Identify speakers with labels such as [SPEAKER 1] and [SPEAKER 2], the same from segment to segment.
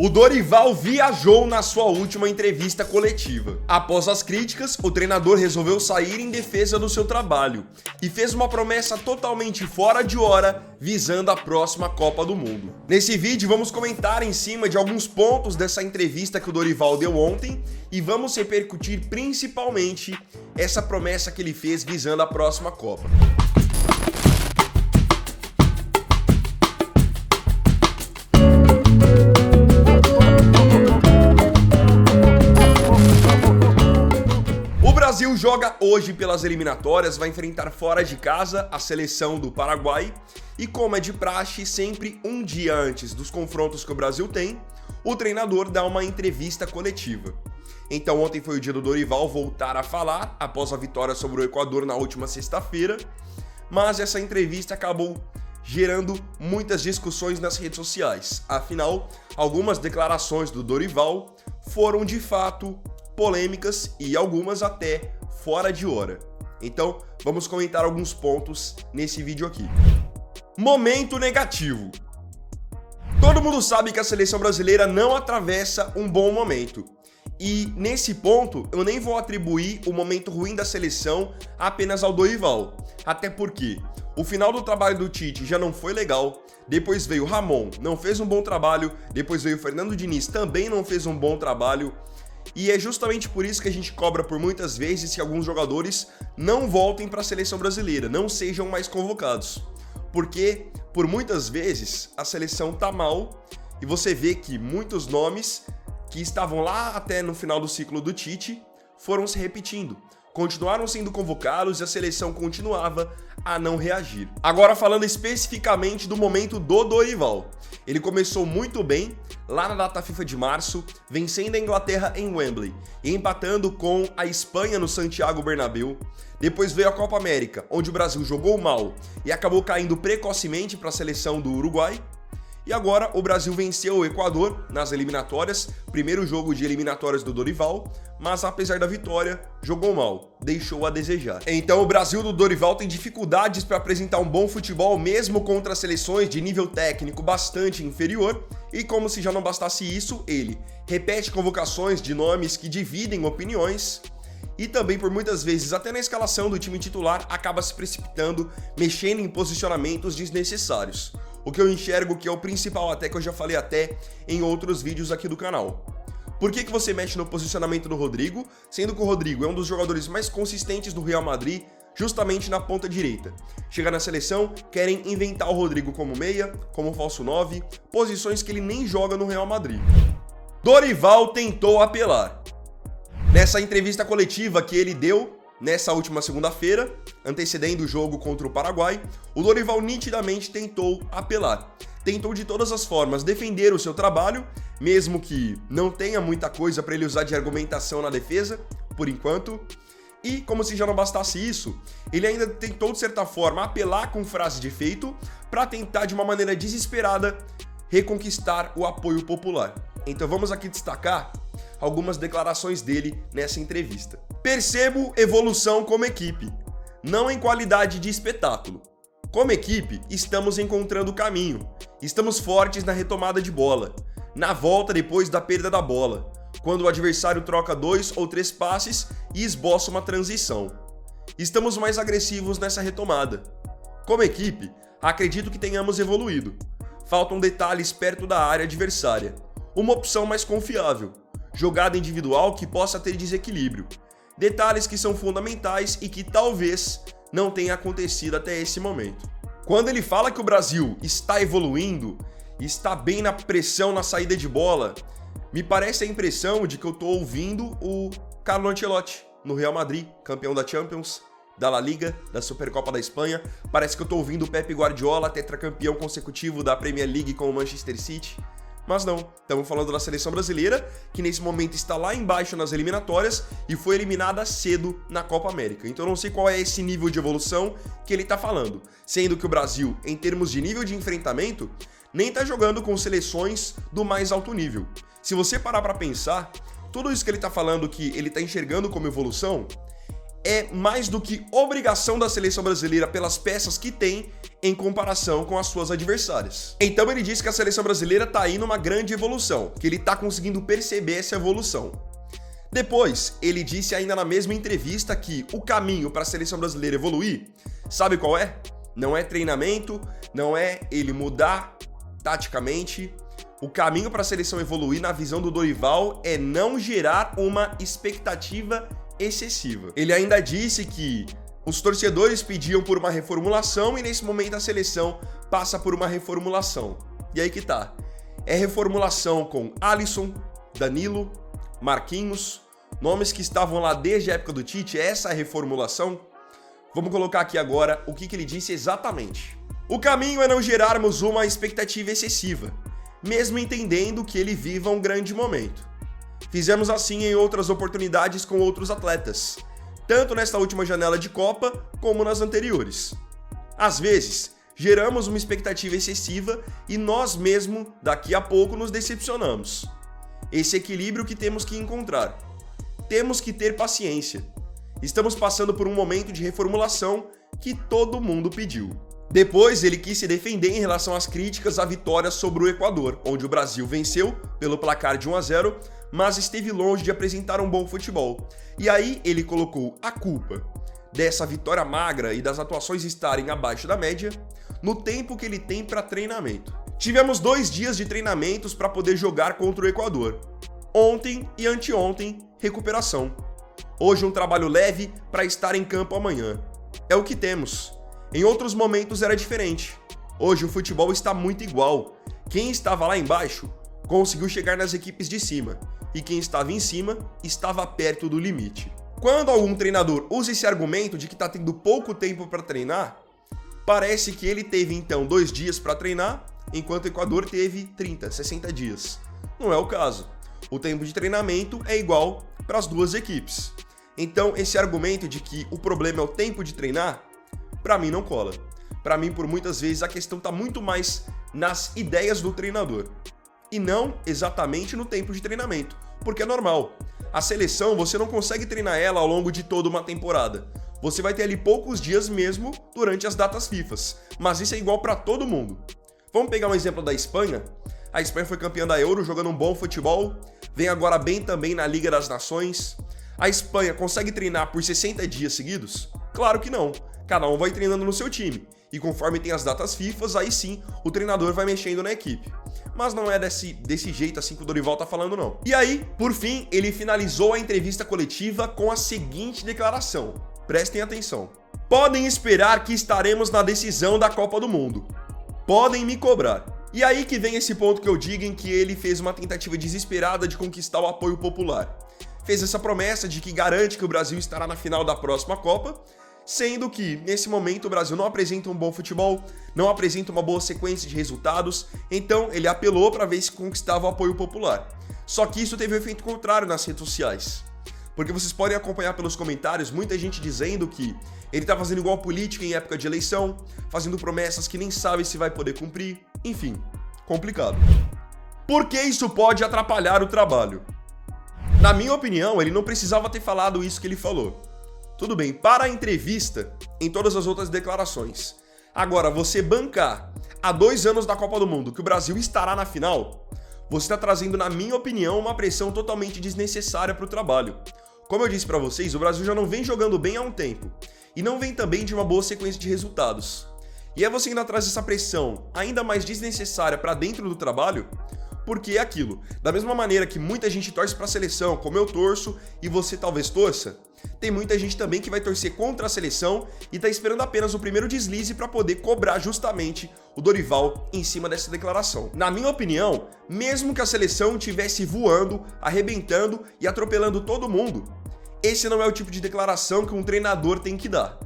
[SPEAKER 1] O Dorival viajou na sua última entrevista coletiva. Após as críticas, o treinador resolveu sair em defesa do seu trabalho e fez uma promessa totalmente fora de hora, visando a próxima Copa do Mundo. Nesse vídeo vamos comentar em cima de alguns pontos dessa entrevista que o Dorival deu ontem e vamos repercutir principalmente essa promessa que ele fez visando a próxima Copa. O Brasil joga hoje pelas eliminatórias, vai enfrentar fora de casa a seleção do Paraguai e, como é de praxe, sempre um dia antes dos confrontos que o Brasil tem, o treinador dá uma entrevista coletiva. Então ontem foi o dia do Dorival voltar a falar após a vitória sobre o Equador na última sexta-feira, mas essa entrevista acabou gerando muitas discussões nas redes sociais. Afinal, algumas declarações do Dorival foram de fato polêmicas e algumas até fora de hora. Então, vamos comentar alguns pontos nesse vídeo aqui. Momento negativo. Todo mundo sabe que a seleção brasileira não atravessa um bom momento. E nesse ponto, eu nem vou atribuir o momento ruim da seleção apenas ao Dorival. Até porque o final do trabalho do Tite já não foi legal. Depois veio o Ramon, não fez um bom trabalho. Depois veio o Fernando Diniz, também não fez um bom trabalho. E é justamente por isso que a gente cobra por muitas vezes que alguns jogadores não voltem para a seleção brasileira, não sejam mais convocados. Porque, por muitas vezes, a seleção tá mal e você vê que muitos nomes que estavam lá até no final do ciclo do Tite foram se repetindo. Continuaram sendo convocados e a seleção continuava a não reagir. Agora falando especificamente do momento do Dorival. Ele começou muito bem lá na data FIFA de março, vencendo a Inglaterra em Wembley e empatando com a Espanha no Santiago Bernabéu. Depois veio a Copa América, onde o Brasil jogou mal e acabou caindo precocemente para a seleção do Uruguai. E agora o Brasil venceu o Equador nas eliminatórias, primeiro jogo de eliminatórias do Dorival, mas apesar da vitória, jogou mal, deixou a desejar. Então o Brasil do Dorival tem dificuldades para apresentar um bom futebol mesmo contra seleções de nível técnico bastante inferior, e como se já não bastasse isso, ele repete convocações de nomes que dividem opiniões, e também por muitas vezes até na escalação do time titular acaba se precipitando, mexendo em posicionamentos desnecessários. O que eu enxergo que é o principal, até que eu já falei até em outros vídeos aqui do canal. Por que você mexe no posicionamento do Rodrigo, sendo que o Rodrigo é um dos jogadores mais consistentes do Real Madrid, justamente na ponta direita? Chega na seleção, querem inventar o Rodrigo como meia, como falso 9, posições que ele nem joga no Real Madrid. Dorival tentou apelar. Nessa entrevista coletiva que ele deu nessa última segunda-feira, antecedendo o jogo contra o Paraguai, o Dorival nitidamente tentou apelar. Tentou de todas as formas defender o seu trabalho, mesmo que não tenha muita coisa para ele usar de argumentação na defesa, por enquanto. E, como se já não bastasse isso, ele ainda tentou, de certa forma, apelar com frase de efeito para tentar, de uma maneira desesperada, reconquistar o apoio popular. Então vamos aqui destacar algumas declarações dele nessa entrevista. Percebo evolução como equipe, não em qualidade de espetáculo. Como equipe, estamos encontrando o caminho. Estamos fortes na retomada de bola, na volta depois da perda da bola, quando o adversário troca 2 ou 3 passes e esboça uma transição. Estamos mais agressivos nessa retomada. Como equipe, acredito que tenhamos evoluído. Faltam detalhes perto da área adversária. Uma opção mais confiável. Jogada individual que possa ter desequilíbrio. Detalhes que são fundamentais e que talvez não tenha acontecido até esse momento. Quando ele fala que o Brasil está evoluindo, está bem na pressão na saída de bola, me parece a impressão de que eu estou ouvindo o Carlo Ancelotti no Real Madrid, campeão da Champions, da La Liga, da Supercopa da Espanha. Parece que eu estou ouvindo o Pep Guardiola, tetracampeão consecutivo da Premier League com o Manchester City. Mas não, estamos falando da seleção brasileira, que nesse momento está lá embaixo nas eliminatórias e foi eliminada cedo na Copa América. Então eu não sei qual é esse nível de evolução que ele está falando, sendo que o Brasil, em termos de nível de enfrentamento, nem está jogando com seleções do mais alto nível. Se você parar para pensar, tudo isso que ele está falando que ele está enxergando como evolução é mais do que obrigação da seleção brasileira pelas peças que tem em comparação com as suas adversárias. Então ele disse que a seleção brasileira tá aí numa grande evolução, que ele tá conseguindo perceber essa evolução. Depois, ele disse ainda na mesma entrevista que o caminho para a seleção brasileira evoluir, sabe qual é? Não é treinamento, não é ele mudar taticamente. O caminho para a seleção evoluir, na visão do Dorival, é não gerar uma expectativa excessiva. Ele ainda disse que os torcedores pediam por uma reformulação e nesse momento a seleção passa por uma reformulação. E aí que tá. É reformulação com Alisson, Danilo, Marquinhos, nomes que estavam lá desde a época do Tite. Essa é a reformulação? Vamos colocar aqui agora o que ele disse exatamente. O caminho é não gerarmos uma expectativa excessiva, mesmo entendendo que ele viva um grande momento. Fizemos assim em outras oportunidades com outros atletas, tanto nesta última janela de Copa como nas anteriores. Às vezes, geramos uma expectativa excessiva e nós mesmo, daqui a pouco, nos decepcionamos. Esse equilíbrio que temos que encontrar. Temos que ter paciência. Estamos passando por um momento de reformulação que todo mundo pediu. Depois, ele quis se defender em relação às críticas à vitória sobre o Equador, onde o Brasil venceu pelo placar de 1-0, mas esteve longe de apresentar um bom futebol. E aí ele colocou a culpa dessa vitória magra e das atuações estarem abaixo da média no tempo que ele tem para treinamento. Tivemos 2 dias de treinamentos para poder jogar contra o Equador. Ontem e anteontem, recuperação. Hoje um trabalho leve para estar em campo amanhã. É o que temos. Em outros momentos era diferente. Hoje o futebol está muito igual. Quem estava lá embaixo conseguiu chegar nas equipes de cima, e quem estava em cima estava perto do limite. Quando algum treinador usa esse argumento de que está tendo pouco tempo para treinar, parece que ele teve então 2 dias para treinar, enquanto o Equador teve 30, 60 dias. Não é o caso. O tempo de treinamento é igual para as duas equipes. Então esse argumento de que o problema é o tempo de treinar, para mim não cola. Para mim, por muitas vezes, a questão está muito mais nas ideias do treinador e não exatamente no tempo de treinamento, porque é normal. A seleção, você não consegue treinar ela ao longo de toda uma temporada. Você vai ter ali poucos dias mesmo durante as datas FIFAs, mas isso é igual para todo mundo. Vamos pegar um exemplo da Espanha? A Espanha foi campeã da Euro jogando um bom futebol, vem agora bem também na Liga das Nações. A Espanha consegue treinar por 60 dias seguidos? Claro que não. Cada um vai treinando no seu time. E conforme tem as datas FIFAs, aí sim, o treinador vai mexendo na equipe. Mas não é desse jeito assim que o Dorival tá falando, não. E aí, por fim, ele finalizou a entrevista coletiva com a seguinte declaração. Prestem atenção. Podem esperar que estaremos na decisão da Copa do Mundo. Podem me cobrar. E aí que vem esse ponto que eu digo em que ele fez uma tentativa desesperada de conquistar o apoio popular. Fez essa promessa de que garante que o Brasil estará na final da próxima Copa, sendo que, nesse momento, o Brasil não apresenta um bom futebol, não apresenta uma boa sequência de resultados, então ele apelou para ver se conquistava o apoio popular. Só que isso teve um efeito contrário nas redes sociais. Porque vocês podem acompanhar pelos comentários muita gente dizendo que ele tá fazendo igual política em época de eleição, fazendo promessas que nem sabe se vai poder cumprir, enfim, complicado. Por que isso pode atrapalhar o trabalho? Na minha opinião, ele não precisava ter falado isso que ele falou. Tudo bem, para a entrevista, em todas as outras declarações. Agora, você bancar há 2 anos da Copa do Mundo que o Brasil estará na final, você está trazendo, na minha opinião, uma pressão totalmente desnecessária para o trabalho. Como eu disse para vocês, o Brasil já não vem jogando bem há um tempo. E não vem também de uma boa sequência de resultados. E aí você ainda traz essa pressão ainda mais desnecessária para dentro do trabalho, porque é aquilo. Da mesma maneira que muita gente torce para a seleção, como eu torço e você talvez torça, tem muita gente também que vai torcer contra a seleção e tá esperando apenas o primeiro deslize para poder cobrar justamente o Dorival em cima dessa declaração. Na minha opinião, mesmo que a seleção estivesse voando, arrebentando e atropelando todo mundo, esse não é o tipo de declaração que um treinador tem que dar.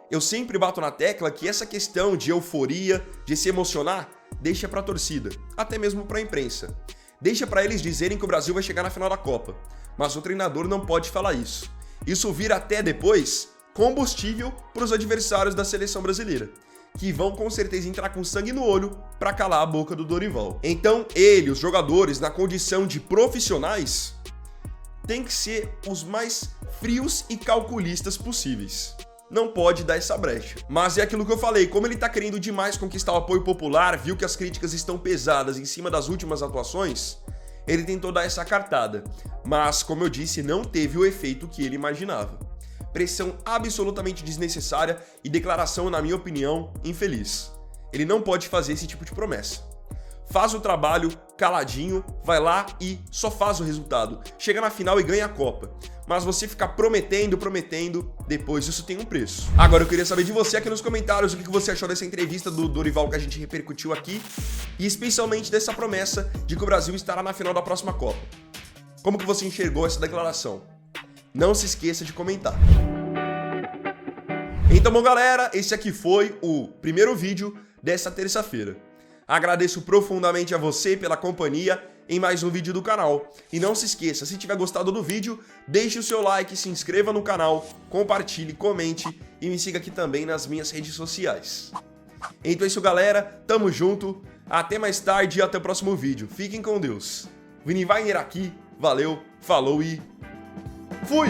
[SPEAKER 1] Eu sempre bato na tecla que essa questão de euforia, de se emocionar, deixa pra torcida, até mesmo pra imprensa. Deixa pra eles dizerem que o Brasil vai chegar na final da Copa, mas o treinador não pode falar isso. Isso vira até depois combustível para os adversários da seleção brasileira, que vão com certeza entrar com sangue no olho para calar a boca do Dorival. Então ele, os jogadores, na condição de profissionais, tem que ser os mais frios e calculistas possíveis. Não pode dar essa brecha. Mas é aquilo que eu falei, como ele tá querendo demais conquistar o apoio popular, viu que as críticas estão pesadas em cima das últimas atuações, ele tentou dar essa cartada. Mas, como eu disse, não teve o efeito que ele imaginava. Pressão absolutamente desnecessária e declaração, na minha opinião, infeliz. Ele não pode fazer esse tipo de promessa. Faz o trabalho caladinho, vai lá e só faz o resultado. Chega na final e ganha a Copa. Mas você ficar prometendo, depois isso tem um preço. Agora eu queria saber de você aqui nos comentários o que você achou dessa entrevista do Dorival que a gente repercutiu aqui, e especialmente dessa promessa de que o Brasil estará na final da próxima Copa. Como que você enxergou essa declaração? Não se esqueça de comentar. Então, bom, galera, esse aqui foi o primeiro vídeo dessa terça-feira. Agradeço profundamente a você pela companhia em mais um vídeo do canal. E não se esqueça, se tiver gostado do vídeo, deixe o seu like, se inscreva no canal, compartilhe, comente e me siga aqui também nas minhas redes sociais. Então é isso, galera, tamo junto, até mais tarde e até o próximo vídeo. Fiquem com Deus. Vini Weiner aqui, valeu, falou e fui!